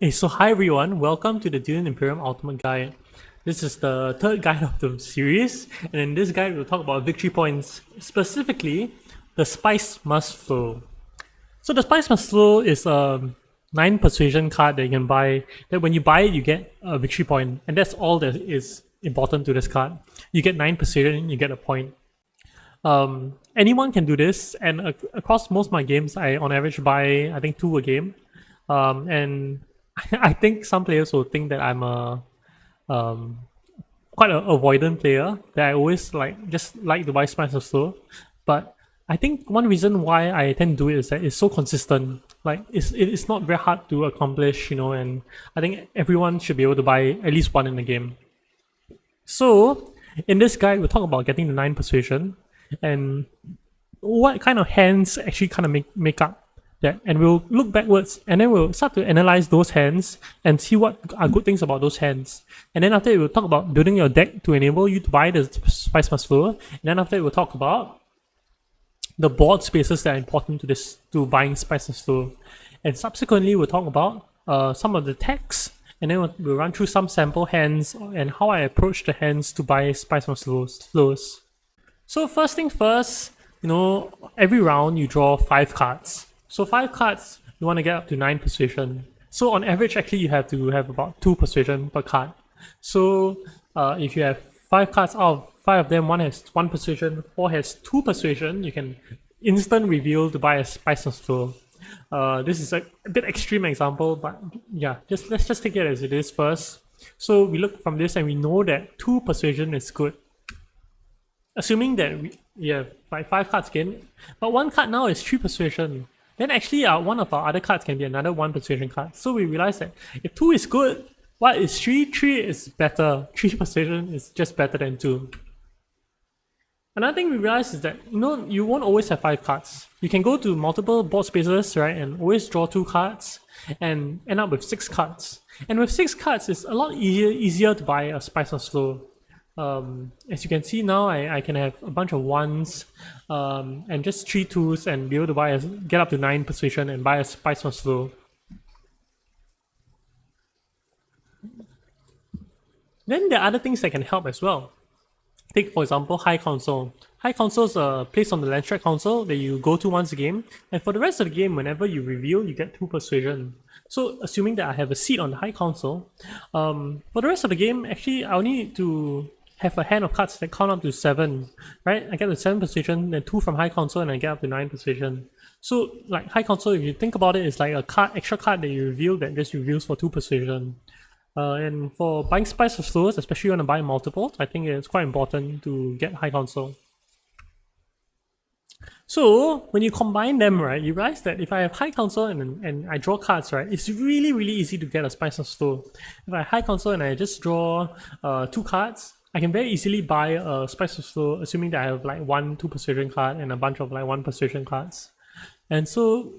Hey, so hi everyone, welcome to the Dune Imperium Ultimate Guide. This is the third guide of the series, and in this guide we'll talk about victory points, specifically the Spice Must Flow. So the Spice Must Flow is a 9 persuasion card that you can buy, that when you buy it you get a victory point, and that's all that is important to this card. You get 9 persuasion, you get a point. Anyone can do this, and across most of my games I on average buy I think 2 a game. And I think some players will think that I'm a quite an avoidant player, that I always just like to buy Spice of Slow. But I think one reason why I tend to do it is that it's so consistent. Like it's not very hard to accomplish, and I think everyone should be able to buy at least one in the game. So in this guide we'll talk about getting the 9 persuasion and what kind of hands actually kind of make up that, and we'll look backwards and then we'll start to analyze those hands and see what are good things about those hands. And then after that, we'll talk about building your deck to enable you to buy the Spice Must Flow. And then after that, we'll talk about the board spaces that are important to buying Spice Must Flow. And subsequently, we'll talk about some of the text, and then we'll run through some sample hands and how I approach the hands to buy Spice Must Flows. So first thing first, every round you draw 5 cards. So 5 cards, you want to get up to 9 persuasion. So on average, actually, you have to have about 2 persuasion per card. So if you have 5 cards, out of 5 of them, 1 has 1 persuasion, 4 has 2 persuasion, you can instant reveal to buy a Spice Must Flow. This is a bit extreme example, but yeah, let's just take it as it is first. So we look from this and we know that 2 persuasion is good. Assuming that we have 5 cards again, but 1 card now is 3 persuasion. Then actually one of our other cards can be another 1 persuasion card. So we realize that if 2 is good, what is 3? 3 is better. 3 persuasion is just better than 2. Another thing we realize is that you won't always have 5 cards. You can go to multiple board spaces, right, and always draw 2 cards and end up with 6 cards. And with 6 cards, it's a lot easier to buy a Spice Must Flow. As you can see now, I can have a bunch of 1s and just 3 2s and be able to get up to 9 persuasion and buy a Spice Must Flow. Then there are other things that can help as well. Take for example High Council. High Council is a place on the land track council that you go to once a game, and for the rest of the game, whenever you reveal, you get 2 persuasion. So assuming that I have a seat on the High Council, for the rest of the game, actually I only need to have a hand of cards that count up to 7, right? I get the 7 persuasion, then 2 from High Council, and I get up to 9 persuasion. So like High Council, if you think about it, it's like a extra card that you reveal that just reveals for 2 persuasion. And for buying Spice of Slows, especially when you want to buy multiples, I think it's quite important to get High Council. So when you combine them, right, you realize that if I have High Council and I draw cards, right, it's really easy to get a Spice of Slow. If I have High Council and I just draw 2 cards, I can very easily buy a Spice of Slow, assuming that I have like 1 2 persuasion card and a bunch of like 1 persuasion cards. And so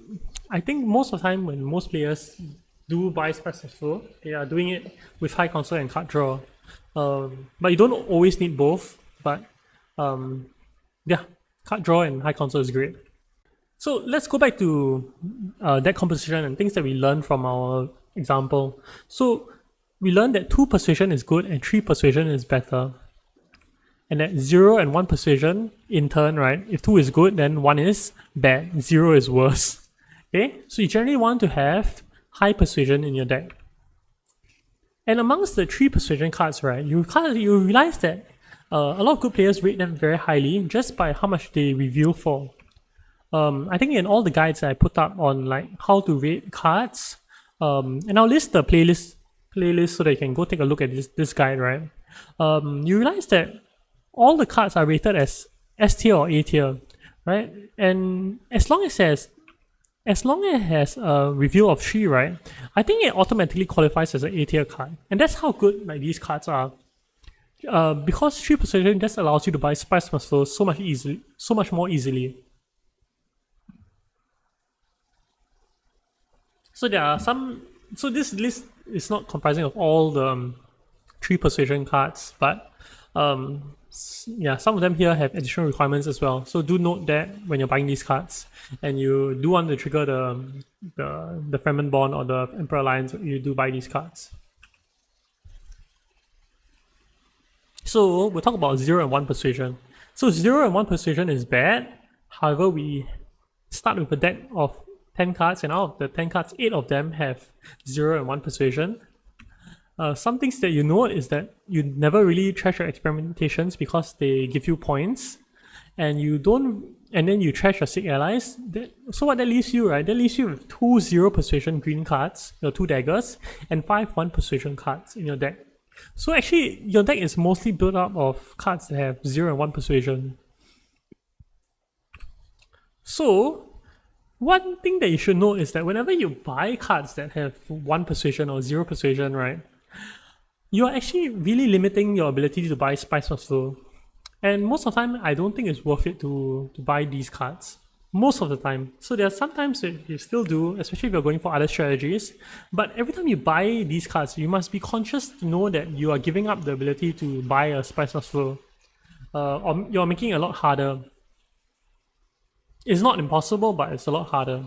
I think most of the time when most players do buy Spice of Slow, they are doing it with High Council and card draw. But you don't always need both, but yeah, card draw and High Council is great. So let's go back to deck composition and things that we learned from our example. So we learned that 2 persuasion is good and 3 persuasion is better. And that 0 and 1 persuasion, in turn, right, if 2 is good, then 1 is bad, 0 is worse. Okay, so you generally want to have high persuasion in your deck. And amongst the 3 persuasion cards, right, you realize that a lot of good players rate them very highly just by how much they reveal for. I think in all the guides I put up on like how to rate cards, and I'll list the playlist so that you can go take a look at this guide, right? You realize that all the cards are rated as S tier or A tier, right? And as long as it has a reveal of 3, right, I think it automatically qualifies as an A tier card. And that's how good like these cards are. Because 3 persuasion just allows you to buy Spice Must Flow so much more easily. So there are so this list is not comprising of all the 3 persuasion cards, but Yeah, some of them here have additional requirements as well. So do note that when you're buying these cards, and you do want to trigger the Fremen Bond or the Emperor Alliance, you do buy these cards. So we'll talk about 0 and 1 Persuasion. So 0 and 1 Persuasion is bad. However, we start with a deck of 10 cards, and out of the 10 cards, 8 of them have 0 and 1 Persuasion. Some things that you note is that you never really trash your experimentations because they give you points, and you don't, and then you trash your sick allies. So what that leaves you, right? That leaves you with 2 0 Persuasion green cards, your 2 daggers, and 5 1 Persuasion cards in your deck. So actually, your deck is mostly built up of cards that have 0 and 1 Persuasion. So one thing that you should know is that whenever you buy cards that have 1 Persuasion or 0 Persuasion, right, you're actually really limiting your ability to buy Spice of Slow. And most of the time, I don't think it's worth it to buy these cards. Most of the time. So there are some times that you still do, especially if you're going for other strategies. But every time you buy these cards, you must be conscious to know that you are giving up the ability to buy a Spice of Slow. Or you're making it a lot harder. It's not impossible, but it's a lot harder.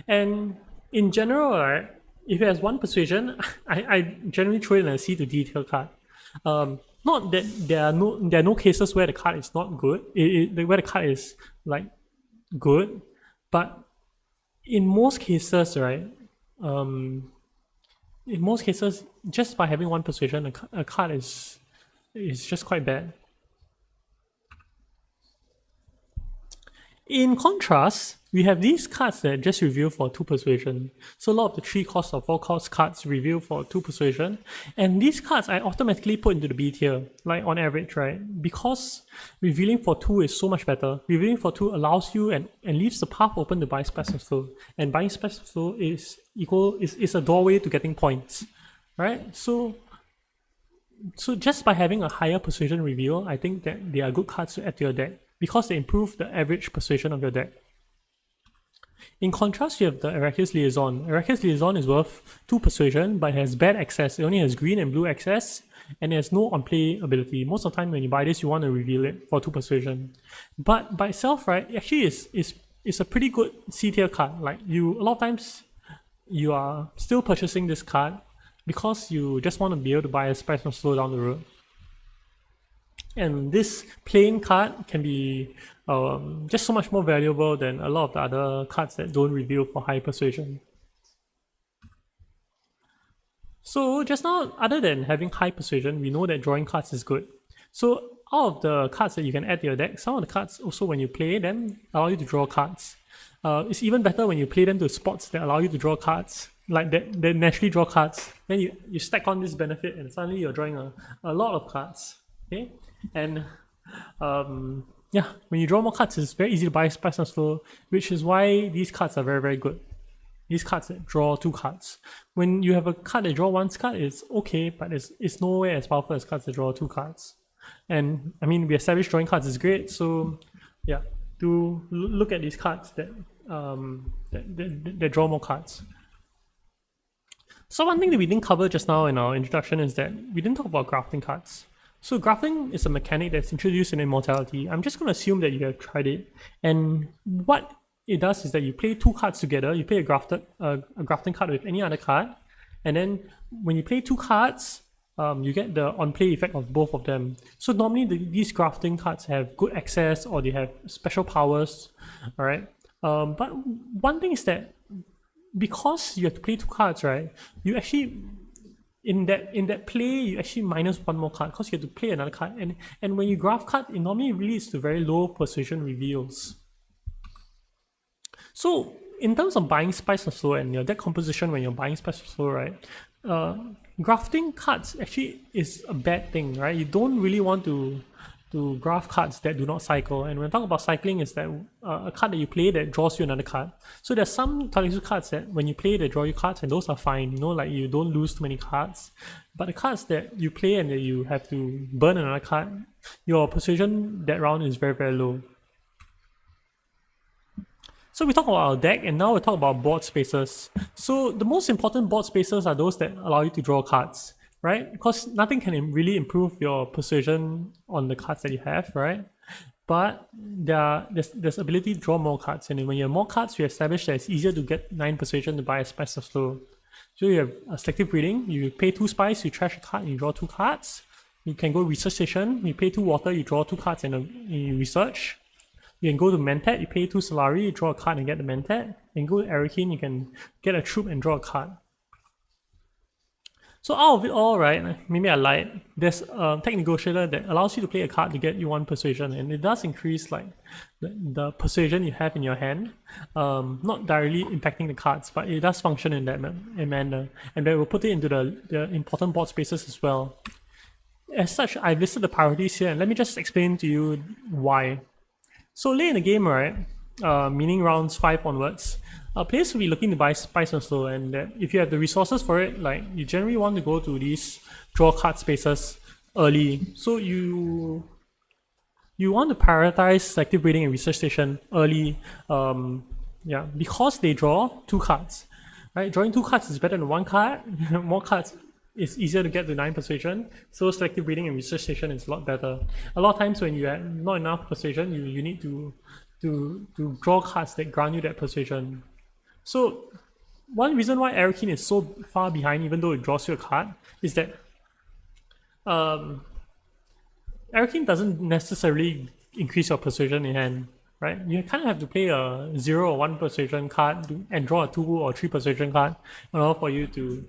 And in general, right, if it has 1 Persuasion, I generally throw it in a C to detail card. Not that there are no cases where the card is not good, where the card is like good, but in most cases, right, in most cases, just by having 1 Persuasion, a card is just quite bad. In contrast, we have these cards that just reveal for 2 Persuasion. So a lot of the 3 cost or 4 cost cards reveal for 2 Persuasion. And these cards I automatically put into the B tier, like on average, right? Because revealing for 2 is so much better. Revealing for 2 allows you and leaves the path open to buy Spice of Slow. And buying Spice of Slow is a doorway to getting points, right? So just by having a higher Persuasion reveal, I think that they are good cards to add to your deck, because they improve the average Persuasion of your deck. In contrast, you have the Arrakis Liaison. Arrakis Liaison is worth 2 Persuasion, but it has bad access. It only has green and blue access, and it has no on-play ability. Most of the time when you buy this, you want to reveal it for 2 Persuasion. But by itself, right, it actually is a pretty good C-tier card. Like, a lot of times, you are still purchasing this card because you just want to be able to buy a Spice of Slow down the road. And this plain card can be just so much more valuable than a lot of the other cards that don't reveal for high Persuasion. So just now, other than having high Persuasion, we know that drawing cards is good. So out of the cards that you can add to your deck, some of the cards also, when you play them, allow you to draw cards. It's even better when you play them to spots that allow you to draw cards, like that naturally draw cards. Then you stack on this benefit and suddenly you're drawing a lot of cards. Okay? And yeah, when you draw more cards, it's very easy to buy Spice of Slow, which is why these cards are very, very good. These cards that draw 2 cards. When you have a card that draw 1 card, it's okay, but it's nowhere as powerful as cards that draw 2 cards. And I mean, we established drawing cards is great, so yeah, do look at these cards that draw more cards. So one thing that we didn't cover just now in our introduction is that we didn't talk about grafting cards. So grafting is a mechanic that's introduced in Immortality. I'm just going to assume that you have tried it. And what it does is that you play 2 cards together. You play a grafting card with any other card. And then when you play 2 cards, you get the on-play effect of both of them. So normally these grafting cards have good access or they have special powers. Alright. But one thing is that because you have to play 2 cards, right, you actually in that play, you actually minus 1 more card because you have to play another card. And when you graft card, it normally leads to very low Persuasion reveals. So in terms of buying Spice of Slow and your deck composition when you're buying Spice of Slow, right, grafting cards actually is a bad thing, right? You don't really want to graft cards that do not cycle. And when I talk about cycling, is that a card that you play that draws you another card. So there's some Talisu cards that when you play they draw you cards, and those are fine, you know, like you don't lose too many cards. But the cards that you play and that you have to burn another card, your Persuasion that round is very, very low. So we talk about our deck, and now we talk about board spaces. So the most important board spaces are those that allow you to draw cards. right? Because nothing can really improve your persuasion on the cards that you have, right? But there's ability to draw more cards, and when you have more cards, we establish that it's easier to get 9 persuasion to buy a spice of slow. So you have a selective breeding, you pay 2 spice, you trash a card, and you draw 2 cards. You can go research station, you pay 2 water, you draw 2 cards and you research. You can go to Mentat, you pay 2 Solari, you draw a card and get the Mentat. And go to Arakin, you can get a troop and draw a card. So out of it all, right, maybe I lied, there's a tech negotiator that allows you to play a card to get you 1 persuasion, and it does increase like the persuasion you have in your hand, not directly impacting the cards, but it does function in that manner, and then we'll put it into the important board spaces as well. As such, I've listed the priorities here, and let me just explain to you why. So late in the game, right, meaning rounds 5 onwards, players will be looking to buy Spice and Slow, and if you have the resources for it, like you generally want to go to these draw card spaces early. So you want to prioritize selective breeding and research station early, because they draw 2 cards. Right, drawing 2 cards is better than 1 card. More cards is easier to get to 9 persuasion. So selective breeding and research station is a lot better. A lot of times when you have not enough persuasion, you need to draw cards that grant you that persuasion. So one reason why Arakin is so far behind, even though it draws you a card, is that Arakin doesn't necessarily increase your persuasion in hand, right? You kind of have to play a 0 or 1 persuasion card and draw a 2 or 3 persuasion card in order for you to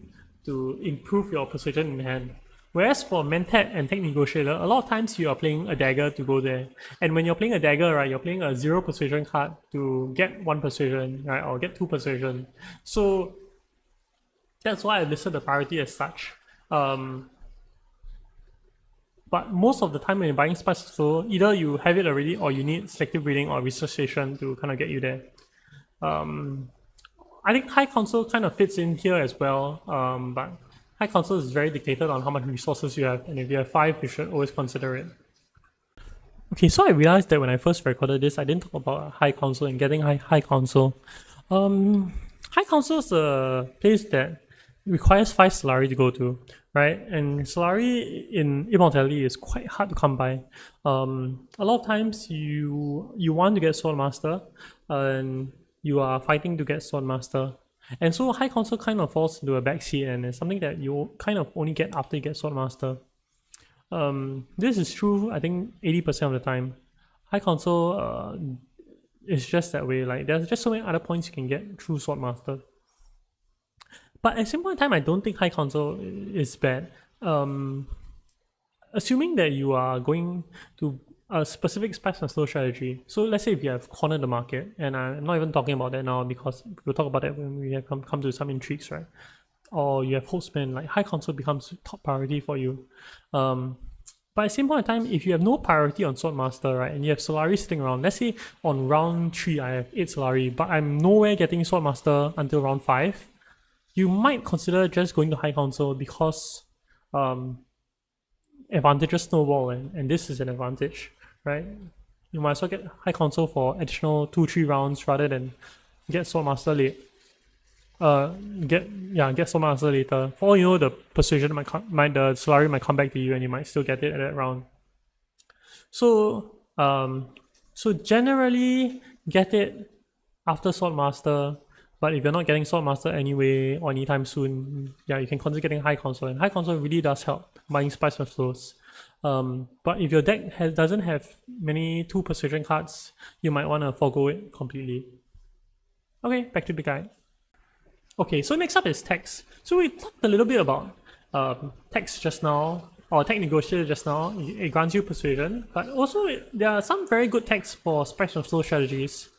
improve your persuasion in hand. Whereas for Mentat and Tech Negotiator, a lot of times you are playing a dagger to go there. And when you're playing a dagger, right, you're playing a 0 persuasion card to get 1 persuasion, right, or get 2 persuasion. So that's why I listed the priority as such. But most of the time when you're buying Spice Flow, either you have it already or you need selective breeding or research station to kind of get you there. I think High Council kind of fits in here as well, but High Council is very dictated on how much resources you have, and if you have 5, you should always consider it. Okay, so I realized that when I first recorded this, I didn't talk about High Council and getting High Council. High Council is a place that requires 5 Solari to go to, right? And Solari in Immortality is quite hard to come by. A lot of times you want to get Swordmaster, and you are fighting to get Swordmaster. And so High Council kind of falls into a backseat, and it's something that you kind of only get after you get Swordmaster. This is true, I think, 80% of the time. High Council is just that way. Like, there's just so many other points you can get through Swordmaster. But at the same point in time, I don't think High Council is bad. Assuming that you are going to a specific Spice and Slow strategy. So let's say if you have cornered the market, and I'm not even talking about that now because we'll talk about that when we have come to some intrigues, right? Or you have Hostman, like High Council becomes top priority for you. But at the same point in time, if you have no priority on Swordmaster, right, and you have Solari sitting around, let's say on round 3 I have 8 Solari, but I'm nowhere getting Swordmaster until round 5, you might consider just going to High Council because advantages snowball, and this is an advantage, right? You might as well get High Council for additional 2-3 rounds rather than get Swordmaster late. Get Swordmaster later. For all you know, the Persuasion the Solari might come back to you, and you might still get it at that round. So generally get it after Swordmaster. But if you're not getting Swordmaster anyway or anytime soon, you can consider getting High Council. And High Council really does help buying Spice of Flows. But if your deck doesn't have many 2 Persuasion cards, you might want to forego it completely. Okay, back to the guide. Okay, so next up is text. So we talked a little bit about text just now, or Tech Negotiator just now. It grants you Persuasion, but also there are some very good texts for Spice of Flow strategies.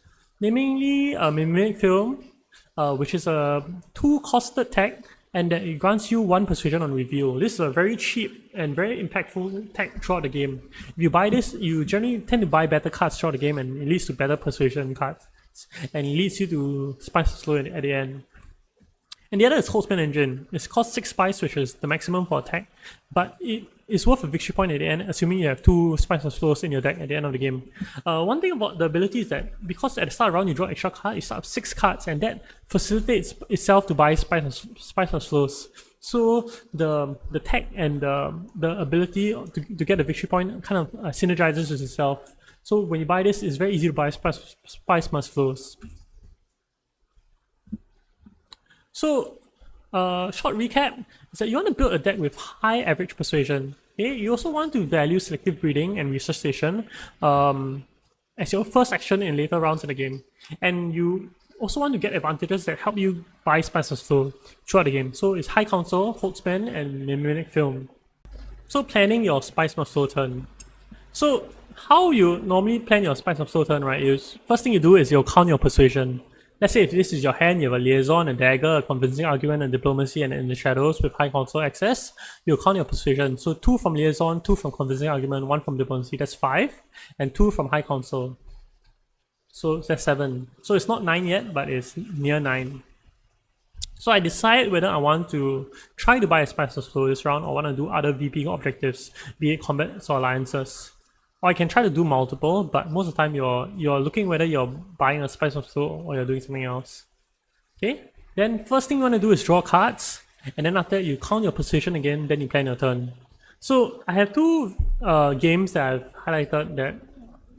Namely, Mimic Film, which is a 2-costed tech, and that it grants you 1 persuasion on reveal. This is a very cheap and very impactful tech throughout the game. If you buy this, you generally tend to buy better cards throughout the game, and it leads to better persuasion cards, and it leads you to Spice Slow at the end. And the other is Hostman Engine. It costs 6 spice, which is the maximum for attack, but it it's worth a victory point at the end, assuming you have 2 Spice of Slows in your deck at the end of the game. One thing about the ability is that because at the start of the round you draw extra card, you start with 6 cards, and that facilitates itself to buy Spice of Slows. So the tech and the ability to get a victory point kind of synergizes with itself. So when you buy this, it's very easy to buy Spice Must Flows. So short recap is that you want to build a deck with high average persuasion. Okay? You also want to value selective breeding and resuscitation as your first action in later rounds of the game. And you also want to get advantages that help you buy Spice of Slow throughout the game. So it's High Council, Hold Spend, and Mimic Film. So planning your Spice of Slow turn. So how you normally plan your Spice of Slow turn, right, is first thing you do is you'll count your persuasion. Let's say if this is your hand, you have a liaison, a dagger, a convincing argument, a diplomacy, and in the shadows with high council access, you'll count your persuasion. So 2 from liaison, 2 from convincing argument, 1 from diplomacy, that's 5, and 2 from high council. So that's 7. So it's not 9 yet, but it's near 9. So I decide whether I want to try to buy a Spice of Slow this round or want to do other VP objectives, be it combats or alliances. Or I can try to do multiple, but most of the time you're looking whether you're buying a Spice of Slow or you're doing something else. Okay? Then first thing you want to do is draw cards, and then after that you count your position again, then you plan your turn. So I have 2 games that I've highlighted that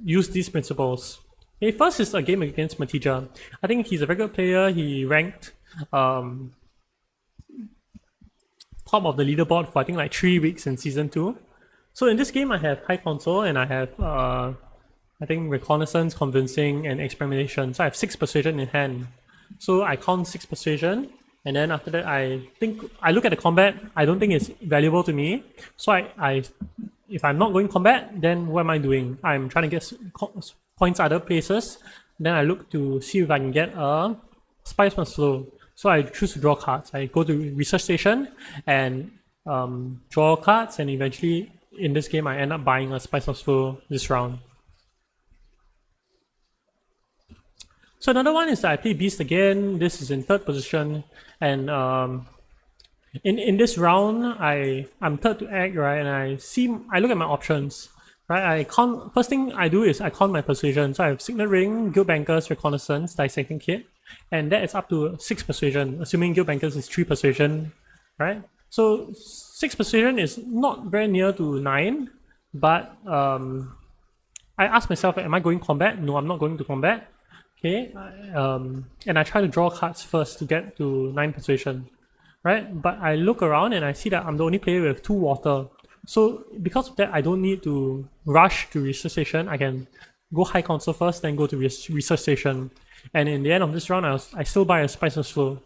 use these principles. Okay, first is a game against Matija. I think he's a very good player. He ranked top of the leaderboard for I think like 3 weeks in season 2. So in this game, I have High Council and I have, I think, Reconnaissance, Convincing, and Experimentation. So I have 6 Persuasion in hand. So I count 6 Persuasion, and then after that, I look at the combat. I don't think it's valuable to me. So if I'm not going combat, then what am I doing? I'm trying to get points other places. Then I look to see if I can get a Spice Must Slow. So I choose to draw cards. I go to Research Station and draw cards, and eventually in this game I end up buying a Spice of Slow this round. So another one is that I play Beast again. This is in 3rd position, and in this round I'm 3rd to act, right? And I look at my options, right? First thing I do is I count my persuasion. So I have Signet Ring, Guild Bankers, Reconnaissance, Dissecting Kit, and that is up to 6 persuasion, assuming Guild Bankers is 3 persuasion, right? So 6 persuasion is not very near to 9, but I ask myself, am I going combat? No, I'm not going to combat. Okay, and I try to draw cards first to get to 9 persuasion, right? But I look around and I see that I'm the only player with 2 water. So because of that, I don't need to rush to Research Station. I can go High Council first, then go to Research Station. And in the end of this round, I still buy a Spice of Slow.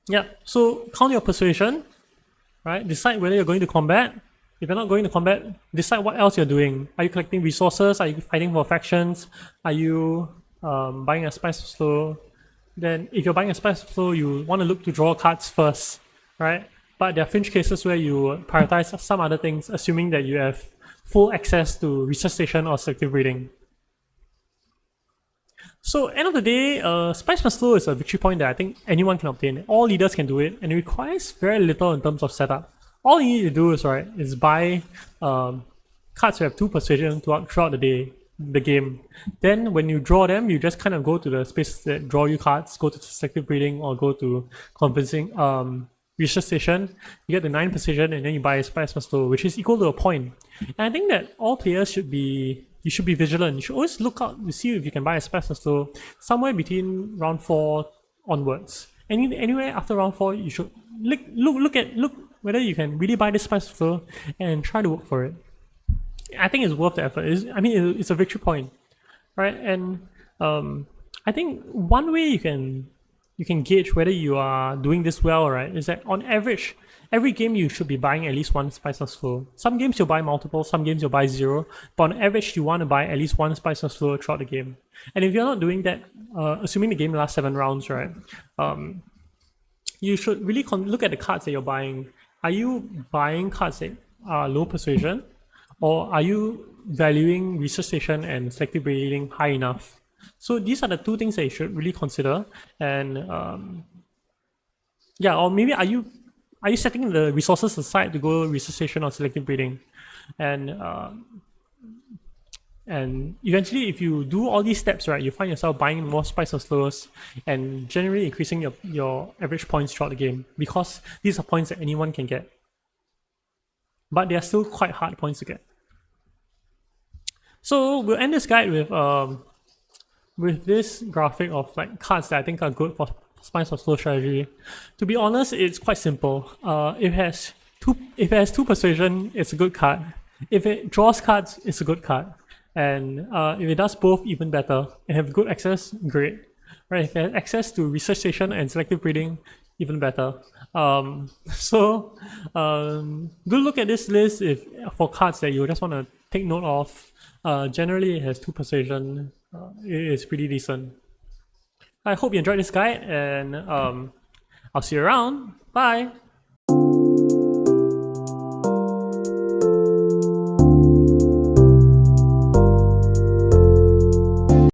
Yeah, so count your persuasion, right? Decide whether you're going to combat. If you're not going to combat, decide what else you're doing. Are you collecting resources? Are you fighting for factions? Are you buying a Spice of Slow? Then if you're buying a Spice of Slow, you want to look to draw cards first, right? But there are fringe cases where you prioritize some other things, assuming that you have full access to Research Station or selective reading. So end of the day, Spice Must Slow is a victory point that I think anyone can obtain. All leaders can do it, and it requires very little in terms of setup. All you need to do is buy cards that have 2 persuasion throughout the game. Then when you draw them, you just kind of go to the spaces that draw you cards, go to selective breeding or go to convincing Research Station. You get the 9 persuasion, and then you buy a Spice Must Slow, which is equal to a point. And I think that all players should be vigilant. You should always look out to see if you can buy a Spice Must Slow somewhere between round 4 onwards. Anywhere after round 4, you should look whether you can really buy this Spice Must Slow and try to work for it. I think it's worth the effort. It's a victory point, right? And I think one way you can gauge whether you are doing this well, right, is that on average, every game you should be buying at least 1 Spice Must Slow. Some games you'll buy multiple, some games you'll buy 0, but on average you want to buy at least 1 Spice Must Slow throughout the game. And if you're not doing that, assuming the game lasts 7 rounds, right, you should really look at the cards that you're buying. Are you buying cards that are low persuasion, or are you valuing Research Station and selective breeding high enough? So these are the 2 things that you should really consider. And yeah, or maybe are you are you setting the resources aside to go resuscitation or selective breeding? And eventually, if you do all these steps right, you find yourself buying more Spice of Slows and generally increasing your average points throughout the game, because these are points that anyone can get. But they are still quite hard points to get. So we'll end this guide with this graphic of like cards that I think are good for Spice of Slow strategy. To be honest, it's quite simple. If it has two Persuasion, it's a good card. If it draws cards, it's a good card. And if it does both, even better. And have good access, great. Right? If it has access to resuscitation and selective breeding, even better. Good look at this list for cards that you just want to take note of. Generally, it has two Persuasion. It is pretty decent. I hope you enjoyed this guide, and I'll see you around. Bye!